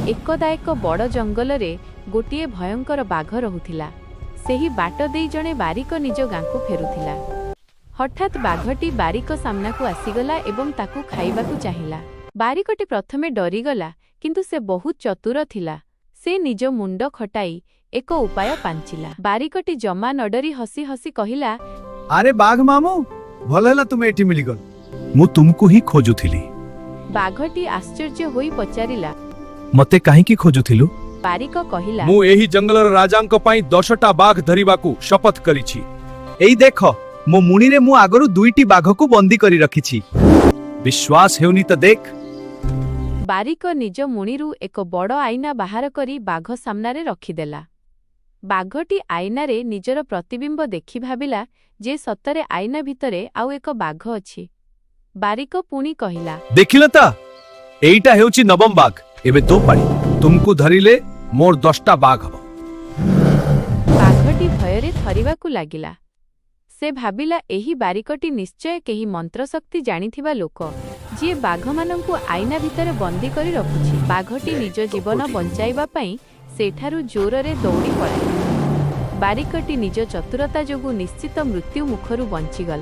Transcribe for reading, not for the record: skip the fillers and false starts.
एकदा एक बड़ जंगल रे गोटिए भयंकर बाघ रहुथिला। सेही बाट देई जणे बारिक निज गांकु फेरुथिला। हठात बाघटी बारिक सामना को आसीगला एवं ताकू खाइबाकू चाहिला। बारिकटी प्रथमे डरीगला, किंतु से बहुत चतुर थिला। से निज मुंड खटाई एक उपाय पांचिला। बारिकटी जमा नडरी हसी हसी कहिला, अरे बाघ मामू भलला तुम एठी मिलिगल, मु तुमको ही खोजुथिली। बाघटी आश्चर्य होई पचारिला, मते काहे की खोजुथिलु? बारिक कहिला, मु एही जंगलर राजांक पई 10टा बाघ धरिबाकू शपथ करिछि। एई देखो मो मुनी रे मु आगरु 2टी बाघ को बंदी करी रखिछि। विश्वास हेउनी त देख। बारिक निज मुणीरू एक बड़ आईना बाहर करी बाघ सामनारे रखिदेला। बाघटी आईनारे निजर प्रतिबिंब देखि भाबिला जे सतरे आईना भितरे आउ एक बाघ अछि। बारिक पुणी कहिला, देखिल त एईटा हेउछि नवम बाघ। एबे तो पाड़ी तुमको धरिले मोर 10टा बाघ हबो। बाघटी भयरे थरिबाकू लागिला। से भाबिला एही बारिकटी निश्चय केही मंत्र शक्ति जानिथिबा लोक, जे बाघमानंकु आईना भितरे बंदी करी रखुछि। बाघटी निज जीवन बंचाइबा पई सेठारु जोररे दौड़ी पळाइला। बारिकटी निज चतुरता जोगु निश्चित मृत्यु मुखरु बंचिगला।